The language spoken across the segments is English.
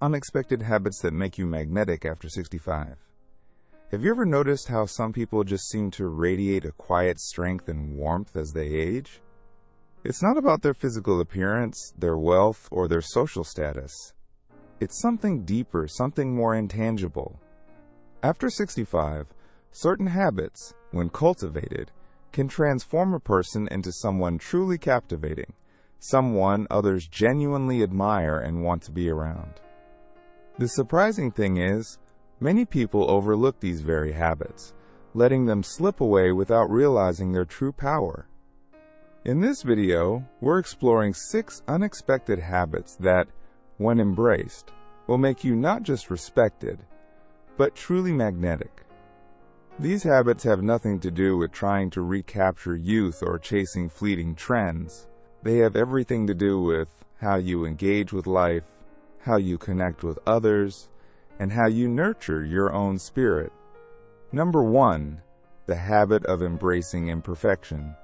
Unexpected habits that make you magnetic after 65. Have you ever noticed how some people just seem to radiate a quiet strength and warmth as they age? It's not about their physical appearance, their wealth, or their social status. It's something deeper, something more intangible. After 65, certain habits, when cultivated, can transform a person into someone truly captivating, someone others genuinely admire and want to be around. The surprising thing is, many people overlook these very habits, letting them slip away without realizing their true power. In this video, we're exploring 6 unexpected habits that, when embraced, will make you not just respected, but truly magnetic. These habits have nothing to do with trying to recapture youth or chasing fleeting trends. They have everything to do with how you engage with life, how you connect with others, and how you nurture your own spirit. Number 1, the habit of embracing imperfection.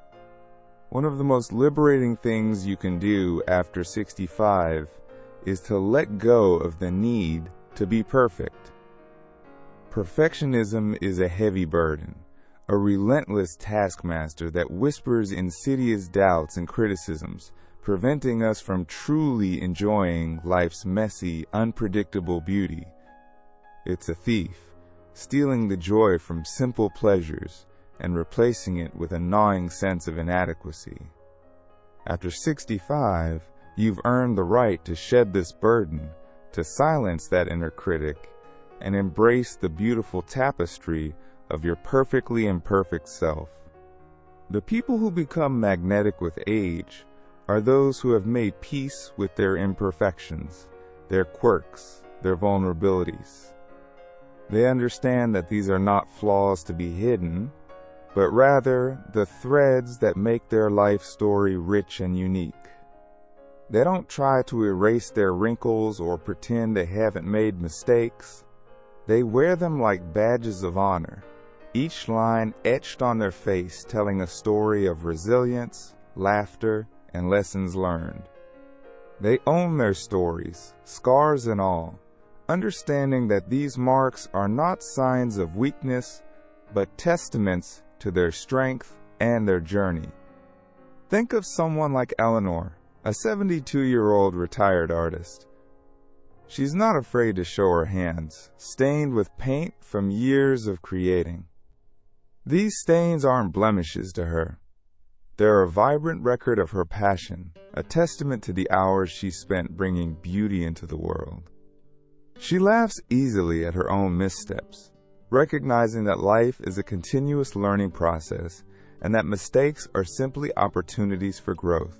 One of the most liberating things you can do after 65 is to let go of the need to be perfect. Perfectionism is a heavy burden, a relentless taskmaster that whispers insidious doubts and criticisms, preventing us from truly enjoying life's messy, unpredictable beauty. It's a thief, stealing the joy from simple pleasures and replacing it with a gnawing sense of inadequacy. After 65, you've earned the right to shed this burden, to silence that inner critic, and embrace the beautiful tapestry of your perfectly imperfect self. The people who become magnetic with age are those who have made peace with their imperfections, their quirks, their vulnerabilities. They understand that these are not flaws to be hidden, but rather the threads that make their life story rich and unique. They don't try to erase their wrinkles or pretend they haven't made mistakes. They wear them like badges of honor, each line etched on their face telling a story of resilience, laughter, and lessons learned. They own their stories, scars and all, understanding that these marks are not signs of weakness, but testaments to their strength and their journey. Think of someone like Eleanor, a 72-year-old retired artist. She's not afraid to show her hands, stained with paint from years of creating. These stains aren't blemishes to her. They're a vibrant record of her passion, a testament to the hours she spent bringing beauty into the world. She laughs easily at her own missteps, recognizing that life is a continuous learning process and that mistakes are simply opportunities for growth.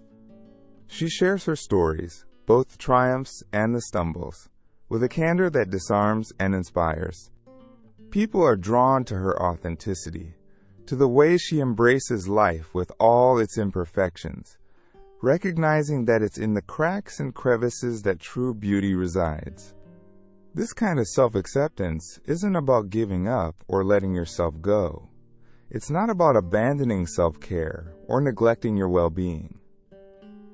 She shares her stories, both the triumphs and the stumbles, with a candor that disarms and inspires. People are drawn to her authenticity, to the way she embraces life with all its imperfections, recognizing that it's in the cracks and crevices that true beauty resides. This kind of self-acceptance isn't about giving up or letting yourself go. It's not about abandoning self-care or neglecting your well-being.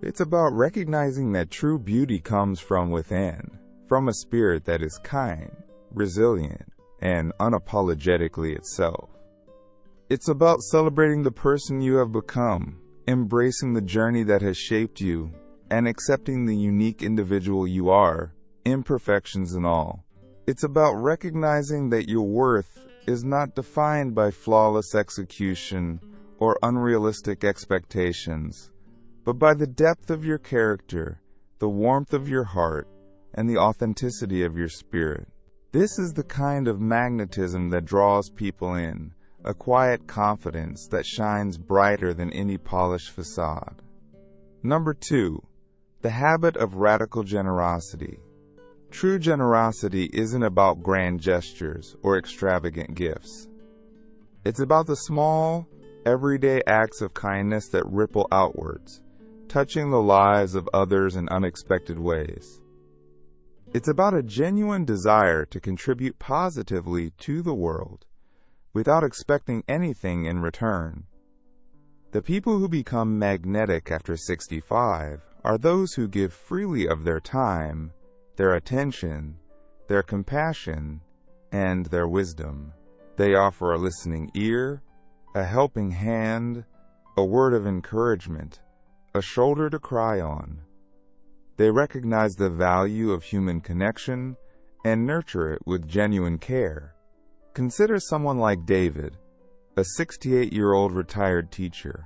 It's about recognizing that true beauty comes from within, from a spirit that is kind, resilient, and unapologetically itself. It's about celebrating the person you have become, embracing the journey that has shaped you, and accepting the unique individual you are, imperfections and all. It's about recognizing that your worth is not defined by flawless execution or unrealistic expectations, but by the depth of your character, the warmth of your heart, and the authenticity of your spirit. This is the kind of magnetism that draws people in, a quiet confidence that shines brighter than any polished facade. Number 2, the habit of radical generosity. True generosity isn't about grand gestures or extravagant gifts. It's about the small, everyday acts of kindness that ripple outwards, touching the lives of others in unexpected ways. It's about a genuine desire to contribute positively to the world, without expecting anything in return. The people who become magnetic after 65 are those who give freely of their time, their attention, their compassion, and their wisdom. They offer a listening ear, a helping hand, a word of encouragement, a shoulder to cry on. They recognize the value of human connection and nurture it with genuine care. Consider someone like David, a 68-year-old retired teacher.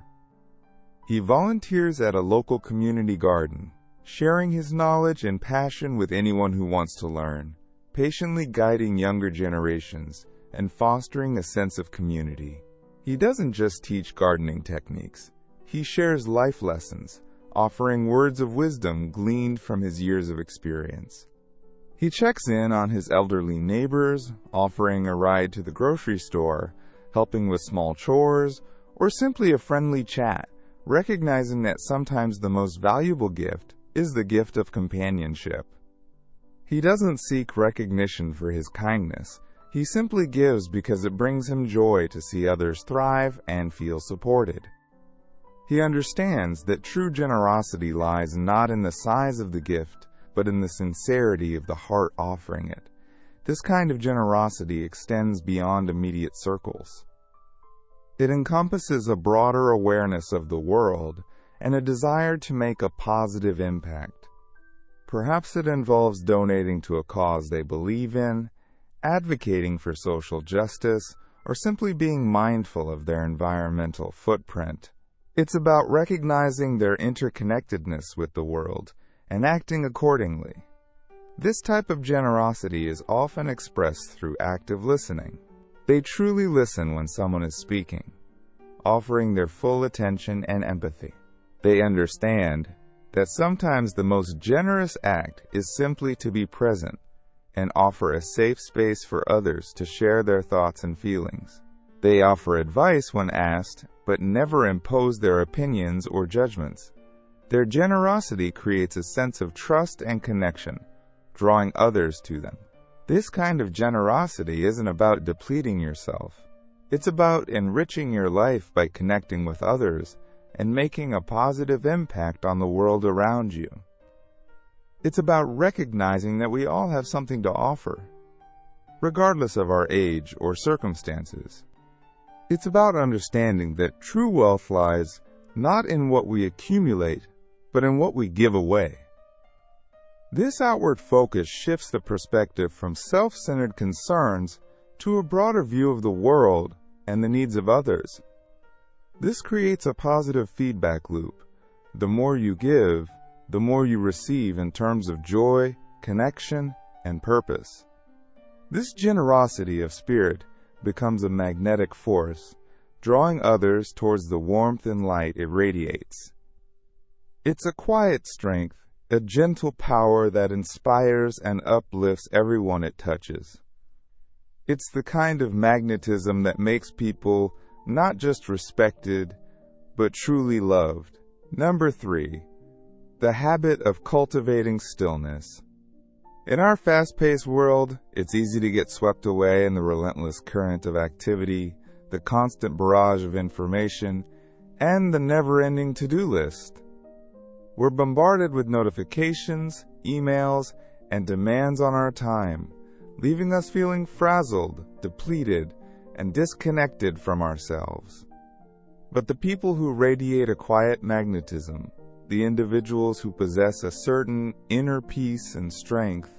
He volunteers at a local community garden, sharing his knowledge and passion with anyone who wants to learn, patiently guiding younger generations and fostering a sense of community. He doesn't just teach gardening techniques. He shares life lessons, offering words of wisdom gleaned from his years of experience. He checks in on his elderly neighbors, offering a ride to the grocery store, helping with small chores, or simply a friendly chat, recognizing that sometimes the most valuable gift is the gift of companionship. He doesn't seek recognition for his kindness. He simply gives because it brings him joy to see others thrive and feel supported. He understands that true generosity lies not in the size of the gift, but in the sincerity of the heart offering it. This kind of generosity extends beyond immediate circles. It encompasses a broader awareness of the world and a desire to make a positive impact. Perhaps it involves donating to a cause they believe in, advocating for social justice, or simply being mindful of their environmental footprint. It's about recognizing their interconnectedness with the world and acting accordingly. This type of generosity is often expressed through active listening. They truly listen when someone is speaking, offering their full attention and empathy. They understand that sometimes the most generous act is simply to be present and offer a safe space for others to share their thoughts and feelings. They offer advice when asked, but never impose their opinions or judgments. Their generosity creates a sense of trust and connection, drawing others to them. This kind of generosity isn't about depleting yourself. It's about enriching your life by connecting with others and making a positive impact on the world around you. It's about recognizing that we all have something to offer, regardless of our age or circumstances. It's about understanding that true wealth lies not in what we accumulate, but in what we give away. This outward focus shifts the perspective from self-centered concerns to a broader view of the world and the needs of others. This creates a positive feedback loop. The more you give, the more you receive in terms of joy, connection, and purpose. This generosity of spirit becomes a magnetic force, drawing others towards the warmth and light it radiates. It's a quiet strength, a gentle power that inspires and uplifts everyone it touches. It's the kind of magnetism that makes people not just respected, but truly loved. Number 3, the habit of cultivating stillness. In our fast-paced world, it's easy to get swept away in the relentless current of activity, the constant barrage of information, and the never-ending to-do list. We're bombarded with notifications, emails, and demands on our time, leaving us feeling frazzled, depleted, and disconnected from ourselves. But the people who radiate a quiet magnetism, the individuals who possess a certain inner peace and strength,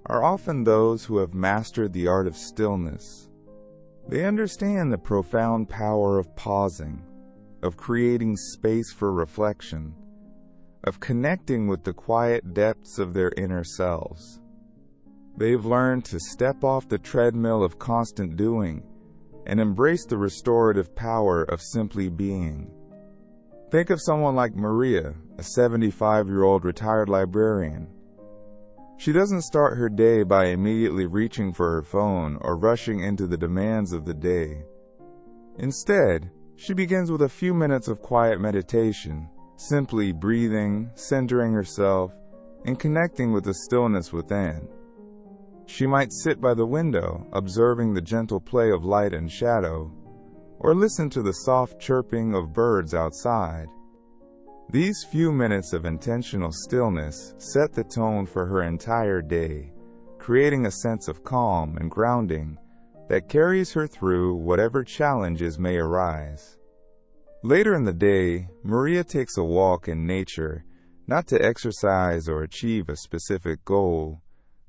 are often those who have mastered the art of stillness. They understand the profound power of pausing, of creating space for reflection, of connecting with the quiet depths of their inner selves. They've learned to step off the treadmill of constant doing and embrace the restorative power of simply being. Think of someone like Maria, a 75-year-old retired librarian. She doesn't start her day by immediately reaching for her phone or rushing into the demands of the day. Instead, she begins with a few minutes of quiet meditation, simply breathing, centering herself, and connecting with the stillness within. She might sit by the window, observing the gentle play of light and shadow, or listen to the soft chirping of birds outside. These few minutes of intentional stillness set the tone for her entire day, creating a sense of calm and grounding that carries her through whatever challenges may arise. Later in the day, Maria takes a walk in nature, not to exercise or achieve a specific goal,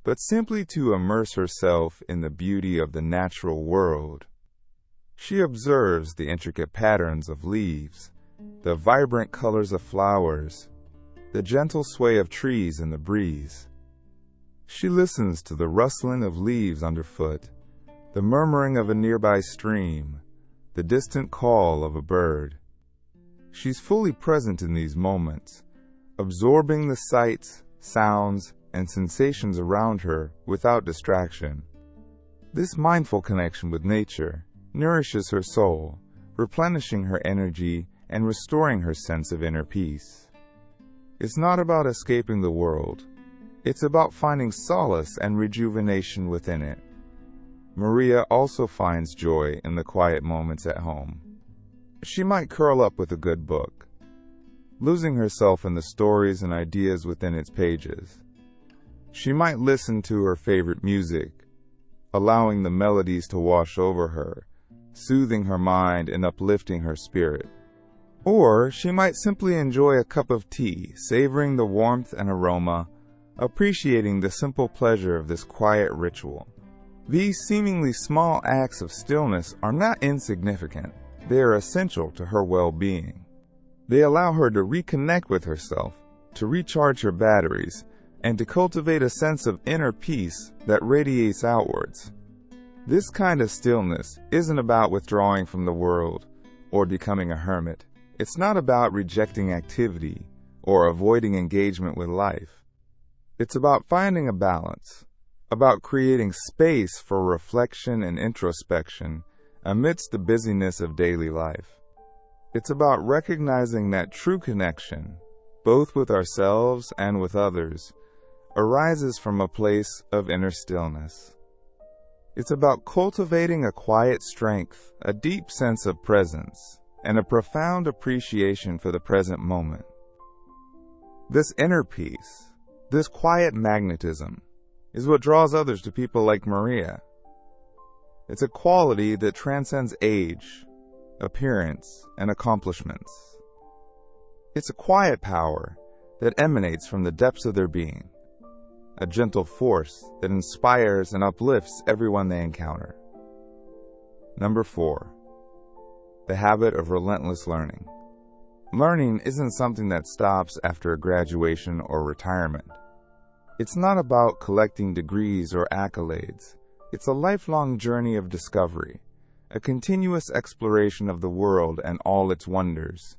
but simply to immerse herself in the beauty of the natural world. She observes the intricate patterns of leaves, the vibrant colors of flowers, the gentle sway of trees in the breeze. She listens to the rustling of leaves underfoot, the murmuring of a nearby stream, the distant call of a bird. She's fully present in these moments, absorbing the sights, sounds, and sensations around her without distraction. This mindful connection with nature nourishes her soul, replenishing her energy and restoring her sense of inner peace. It's not about escaping the world. It's about finding solace and rejuvenation within it. Maria also finds joy in the quiet moments at home. She might curl up with a good book, losing herself in the stories and ideas within its pages. She might listen to her favorite music, allowing the melodies to wash over her, soothing her mind and uplifting her spirit. Or she might simply enjoy a cup of tea, savoring the warmth and aroma, appreciating the simple pleasure of this quiet ritual. These seemingly small acts of stillness are not insignificant. They are essential to her well-being. They allow her to reconnect with herself, to recharge her batteries, and to cultivate a sense of inner peace that radiates outwards. This kind of stillness isn't about withdrawing from the world or becoming a hermit. It's not about rejecting activity or avoiding engagement with life. It's about finding a balance, about creating space for reflection and introspection amidst the busyness of daily life. It's about recognizing that true connection, both with ourselves and with others, arises from a place of inner stillness. It's about cultivating a quiet strength, a deep sense of presence, and a profound appreciation for the present moment. This inner peace, this quiet magnetism, is what draws others to people like Maria. It's a quality that transcends age, appearance, and accomplishments. It's a quiet power that emanates from the depths of their being, a gentle force that inspires and uplifts everyone they encounter. Number 4. The habit of relentless learning. Learning isn't something that stops after a graduation or retirement. It's not about collecting degrees or accolades. It's a lifelong journey of discovery, a continuous exploration of the world and all its wonders.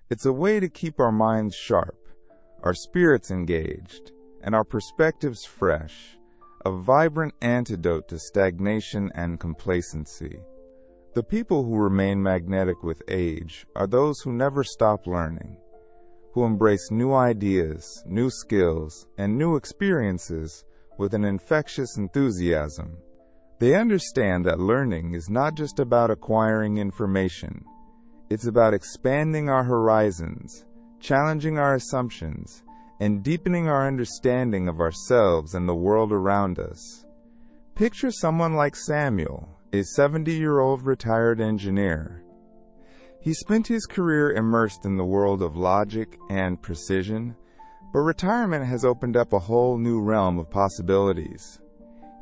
It's a way to keep our minds sharp, our spirits engaged, and our perspectives fresh, a vibrant antidote to stagnation and complacency. The people who remain magnetic with age are those who never stop learning, who embrace new ideas, new skills, and new experiences with an infectious enthusiasm. They understand that learning is not just about acquiring information. It's about expanding our horizons, challenging our assumptions, and deepening our understanding of ourselves and the world around us. Picture someone like Samuel, a 70-year-old retired engineer. He spent his career immersed in the world of logic and precision, but retirement has opened up a whole new realm of possibilities.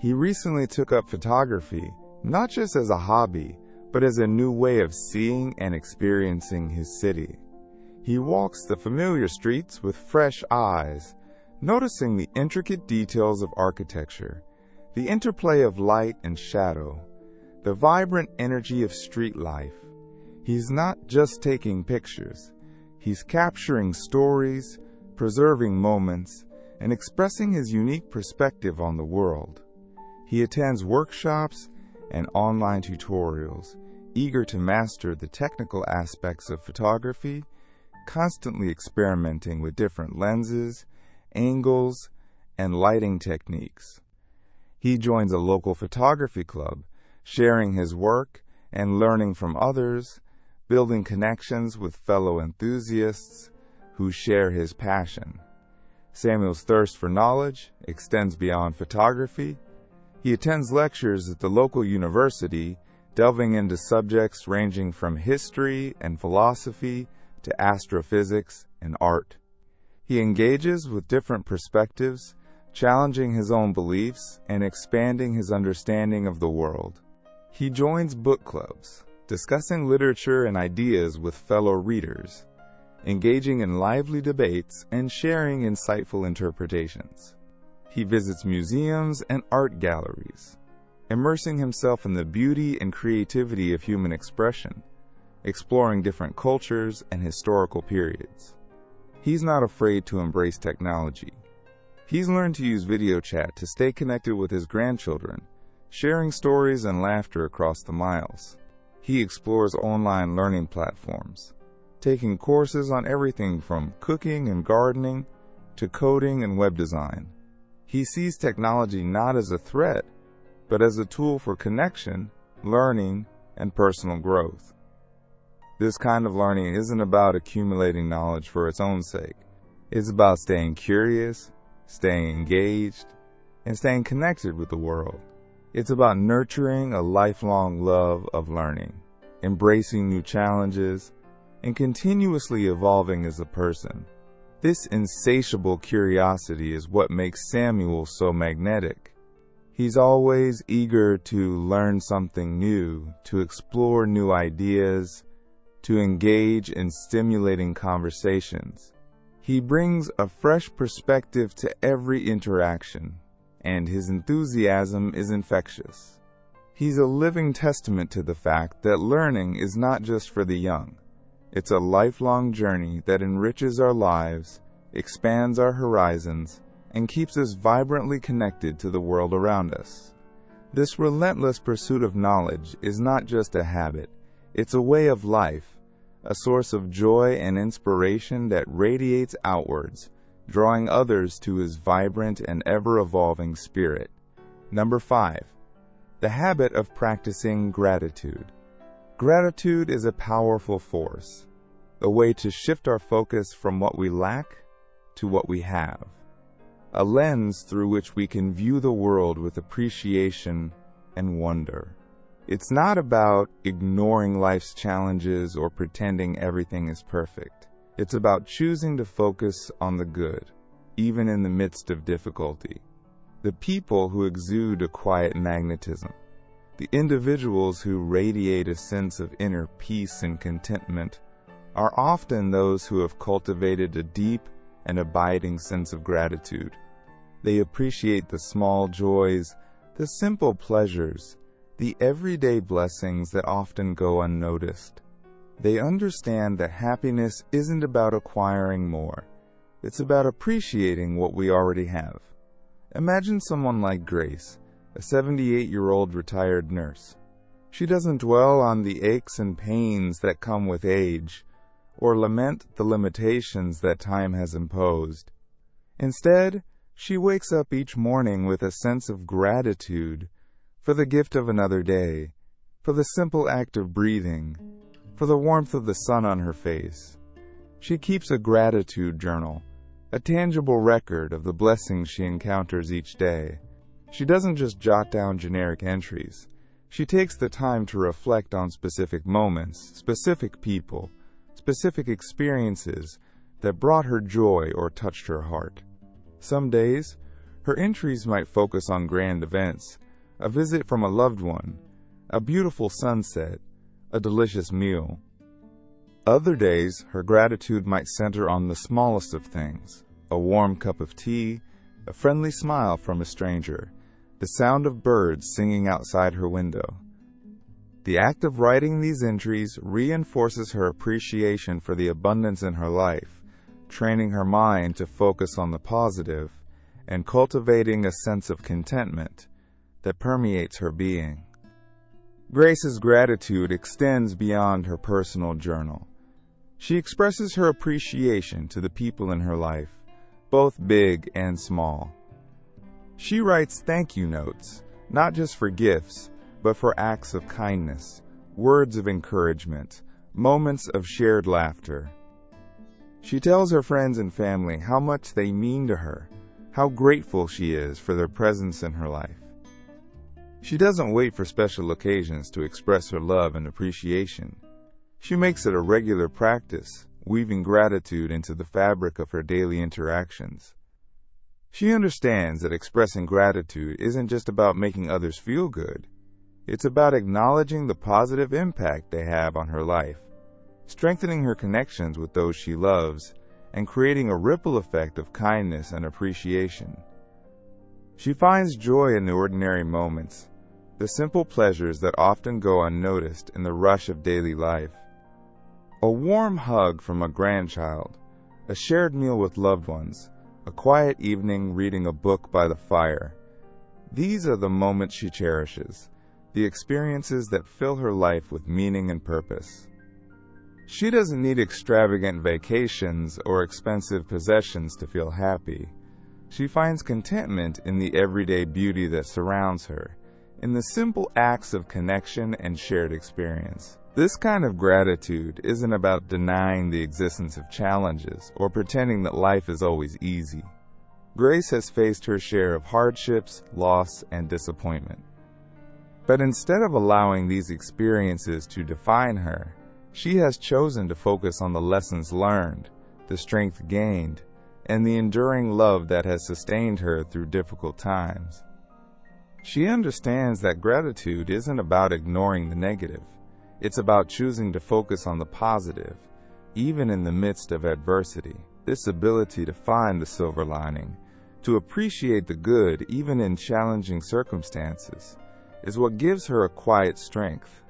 He recently took up photography, not just as a hobby, but as a new way of seeing and experiencing his city. He walks the familiar streets with fresh eyes, noticing the intricate details of architecture, the interplay of light and shadow, the vibrant energy of street life. He's not just taking pictures. He's capturing stories, preserving moments, and expressing his unique perspective on the world. He attends workshops and online tutorials, eager to master the technical aspects of photography, constantly experimenting with different lenses, angles, and lighting techniques. He joins a local photography club, sharing his work and learning from others, building connections with fellow enthusiasts, who share his passion. Samuel's thirst for knowledge extends beyond photography. He attends lectures at the local university, delving into subjects ranging from history and philosophy to astrophysics and art. He engages with different perspectives, challenging his own beliefs and expanding his understanding of the world. He joins book clubs, discussing literature and ideas with fellow readers, engaging in lively debates and sharing insightful interpretations. He visits museums and art galleries, immersing himself in the beauty and creativity of human expression, exploring different cultures and historical periods. He's not afraid to embrace technology. He's learned to use video chat to stay connected with his grandchildren, sharing stories and laughter across the miles. He explores online learning platforms, taking courses on everything from cooking and gardening to coding and web design. He sees technology not as a threat, but as a tool for connection, learning, and personal growth. This kind of learning isn't about accumulating knowledge for its own sake. It's about staying curious, staying engaged, and staying connected with the world. It's about nurturing a lifelong love of learning, embracing new challenges, and continuously evolving as a person. This insatiable curiosity is what makes Samuel so magnetic. He's always eager to learn something new, to explore new ideas, to engage in stimulating conversations. He brings a fresh perspective to every interaction, and his enthusiasm is infectious. He's a living testament to the fact that learning is not just for the young. It's a lifelong journey that enriches our lives, expands our horizons, and keeps us vibrantly connected to the world around us. This relentless pursuit of knowledge is not just a habit, it's a way of life, a source of joy and inspiration that radiates outwards, drawing others to his vibrant and ever-evolving spirit. Number 5. The habit of practicing gratitude. Gratitude is a powerful force, a way to shift our focus from what we lack to what we have, a lens through which we can view the world with appreciation and wonder. It's not about ignoring life's challenges or pretending everything is perfect. It's about choosing to focus on the good, even in the midst of difficulty. The people who exude a quiet magnetism, the individuals who radiate a sense of inner peace and contentment, are often those who have cultivated a deep and abiding sense of gratitude. They appreciate the small joys, the simple pleasures, the everyday blessings that often go unnoticed. They understand that happiness isn't about acquiring more. It's about appreciating what we already have. Imagine someone like Grace, a 78-year-old retired nurse. She doesn't dwell on the aches and pains that come with age, or lament the limitations that time has imposed. Instead, she wakes up each morning with a sense of gratitude for the gift of another day, for the simple act of breathing, for the warmth of the sun on her face. She keeps a gratitude journal, a tangible record of the blessings she encounters each day. She doesn't just jot down generic entries. She takes the time to reflect on specific moments, specific people, specific experiences that brought her joy or touched her heart. Some days, her entries might focus on grand events, a visit from a loved one, a beautiful sunset, a delicious meal. Other days, her gratitude might center on the smallest of things, a warm cup of tea, a friendly smile from a stranger, the sound of birds singing outside her window. The act of writing these entries reinforces her appreciation for the abundance in her life, training her mind to focus on the positive and cultivating a sense of contentment that permeates her being. Grace's gratitude extends beyond her personal journal. She expresses her appreciation to the people in her life, both big and small. She writes thank you notes, not just for gifts, but for acts of kindness, words of encouragement, moments of shared laughter. She tells her friends and family how much they mean to her, how grateful she is for their presence in her life. She doesn't wait for special occasions to express her love and appreciation. She makes it a regular practice, weaving gratitude into the fabric of her daily interactions. She understands that expressing gratitude isn't just about making others feel good. It's about acknowledging the positive impact they have on her life, strengthening her connections with those she loves, and creating a ripple effect of kindness and appreciation. She finds joy in the ordinary moments, the simple pleasures that often go unnoticed in the rush of daily life. A warm hug from a grandchild, a shared meal with loved ones, a quiet evening reading a book by the fire. These are the moments she cherishes, the experiences that fill her life with meaning and purpose. She doesn't need extravagant vacations or expensive possessions to feel happy. She finds contentment in the everyday beauty that surrounds her, in the simple acts of connection and shared experience. This kind of gratitude isn't about denying the existence of challenges or pretending that life is always easy. Grace has faced her share of hardships, loss, and disappointment. But instead of allowing these experiences to define her, she has chosen to focus on the lessons learned, the strength gained, and the enduring love that has sustained her through difficult times. She understands that gratitude isn't about ignoring the negative. It's about choosing to focus on the positive, even in the midst of adversity. This ability to find the silver lining, to appreciate the good even in challenging circumstances, is what gives her a quiet strength,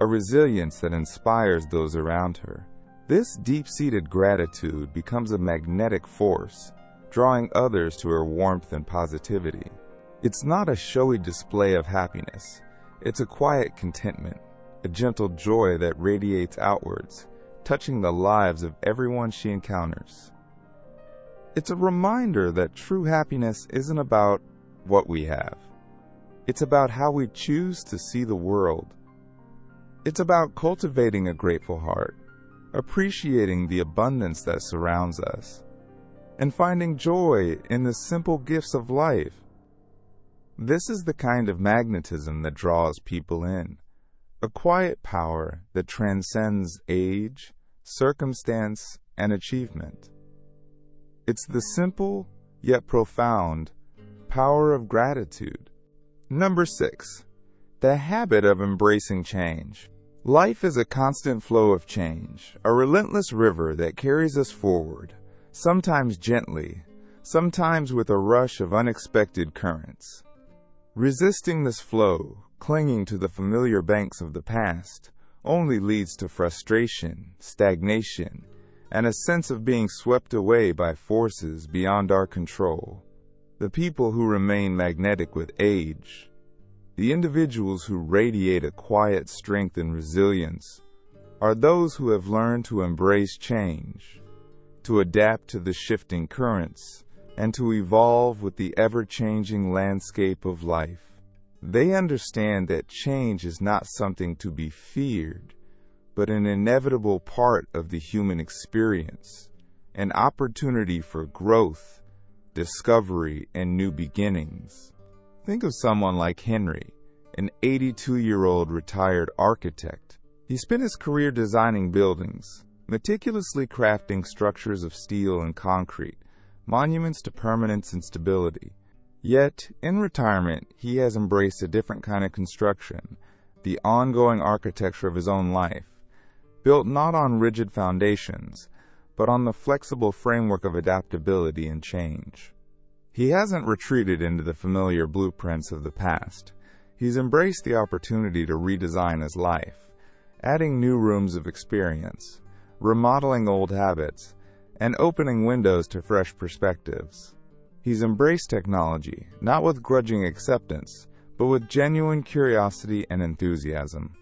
a resilience that inspires those around her. This deep-seated gratitude becomes a magnetic force, drawing others to her warmth and positivity. It's not a showy display of happiness. It's a quiet contentment, a gentle joy that radiates outwards, touching the lives of everyone she encounters. It's a reminder that true happiness isn't about what we have. It's about how we choose to see the world. It's about cultivating a grateful heart, appreciating the abundance that surrounds us, and finding joy in the simple gifts of life. This is the kind of magnetism that draws people in, a quiet power that transcends age, circumstance, and achievement. It's the simple, yet profound, power of gratitude. Number 6. The habit of embracing change. Life is a constant flow of change, a relentless river that carries us forward, sometimes gently, sometimes with a rush of unexpected currents. Resisting this flow, clinging to the familiar banks of the past, only leads to frustration, stagnation, and a sense of being swept away by forces beyond our control. The people who remain magnetic with age, the individuals who radiate a quiet strength and resilience, are those who have learned to embrace change, to adapt to the shifting currents, and to evolve with the ever-changing landscape of life. They understand that change is not something to be feared, but an inevitable part of the human experience, an opportunity for growth, discovery, and new beginnings. Think of someone like Henry, an 82-year-old retired architect. He spent his career designing buildings, meticulously crafting structures of steel and concrete, monuments to permanence and stability. Yet, in retirement, he has embraced a different kind of construction, the ongoing architecture of his own life, built not on rigid foundations, but on the flexible framework of adaptability and change. He hasn't retreated into the familiar blueprints of the past. He's embraced the opportunity to redesign his life, adding new rooms of experience, remodeling old habits, and opening windows to fresh perspectives. He's embraced technology, not with grudging acceptance, but with genuine curiosity and enthusiasm.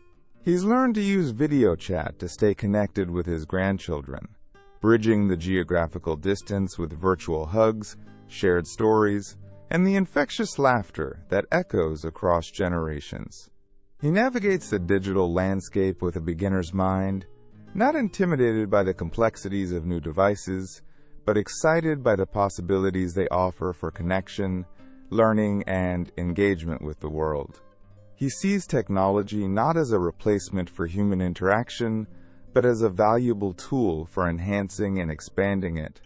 He's learned to use video chat to stay connected with his grandchildren, bridging the geographical distance with virtual hugs, shared stories, and the infectious laughter that echoes across generations. He navigates the digital landscape with a beginner's mind, not intimidated by the complexities of new devices, but excited by the possibilities they offer for connection, learning, and engagement with the world. He sees technology not as a replacement for human interaction, but as a valuable tool for enhancing and expanding it.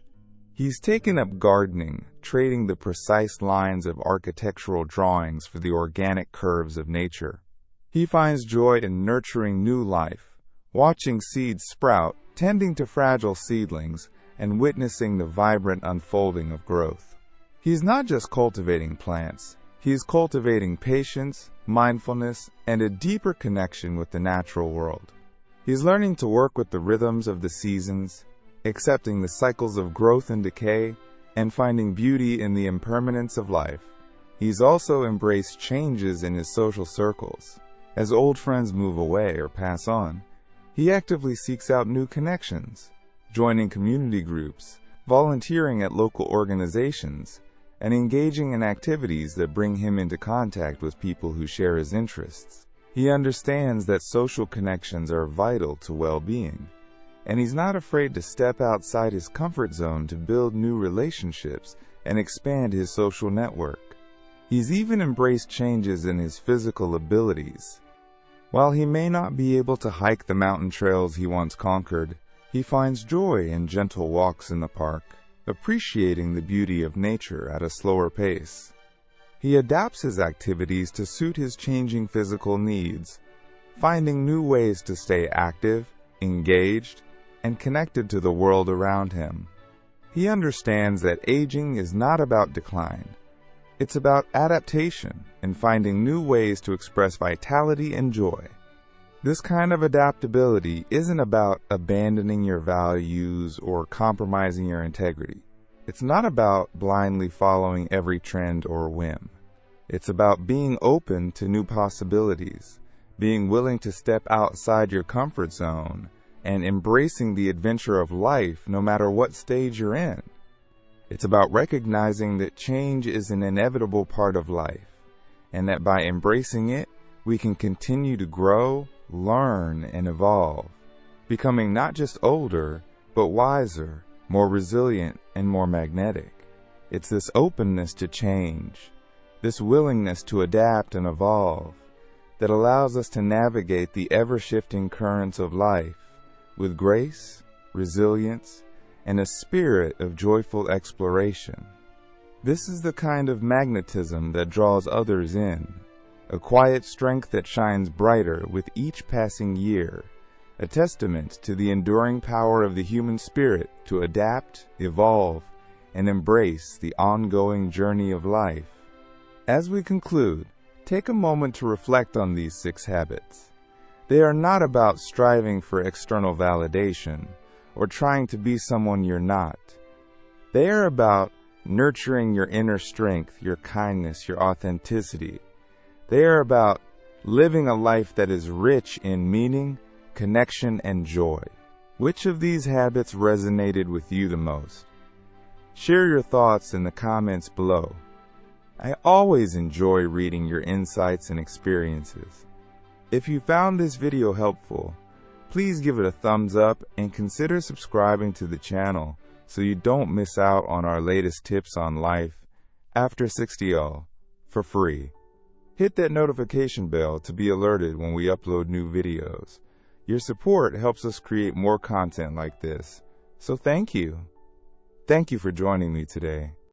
He's taken up gardening, trading the precise lines of architectural drawings for the organic curves of nature. He finds joy in nurturing new life, watching seeds sprout, tending to fragile seedlings, and witnessing the vibrant unfolding of growth. He's not just cultivating plants, he's cultivating patience, mindfulness, and a deeper connection with the natural world. He's learning to work with the rhythms of the seasons, accepting the cycles of growth and decay, and finding beauty in the impermanence of life. He's also embraced changes in his social circles. As old friends move away or pass on, he actively seeks out new connections, joining community groups, volunteering at local organizations, and engaging in activities that bring him into contact with people who share his interests. He understands that social connections are vital to well-being, and he's not afraid to step outside his comfort zone to build new relationships and expand his social network. He's even embraced changes in his physical abilities. While he may not be able to hike the mountain trails he once conquered, he finds joy in gentle walks in the park, appreciating the beauty of nature at a slower pace. He adapts his activities to suit his changing physical needs, finding new ways to stay active, engaged, and connected to the world around him. He understands that aging is not about decline. It's about adaptation and finding new ways to express vitality and joy. This kind of adaptability isn't about abandoning your values or compromising your integrity. It's not about blindly following every trend or whim. It's about being open to new possibilities, being willing to step outside your comfort zone, and embracing the adventure of life no matter what stage you're in. It's about recognizing that change is an inevitable part of life, and that by embracing it, we can continue to grow, learn, and evolve, becoming not just older, but wiser, more resilient, and more magnetic. It's this openness to change, this willingness to adapt and evolve, that allows us to navigate the ever-shifting currents of life with grace, resilience, and a spirit of joyful exploration. This is the kind of magnetism that draws others in, a quiet strength that shines brighter with each passing year, a testament to the enduring power of the human spirit to adapt, evolve, and embrace the ongoing journey of life. As we conclude, take a moment to reflect on these 6 habits. They are not about striving for external validation or trying to be someone you're not. They are about nurturing your inner strength, your kindness, your authenticity. They are about living a life that is rich in meaning, connection, and joy. Which of these habits resonated with you the most? Share your thoughts in the comments below. I always enjoy reading your insights and experiences. If you found this video helpful, please give it a thumbs up and consider subscribing to the channel so you don't miss out on our latest tips on life after 60 for free. Hit that notification bell to be alerted when we upload new videos. Your support helps us create more content like this, so thank you. Thank you for joining me today.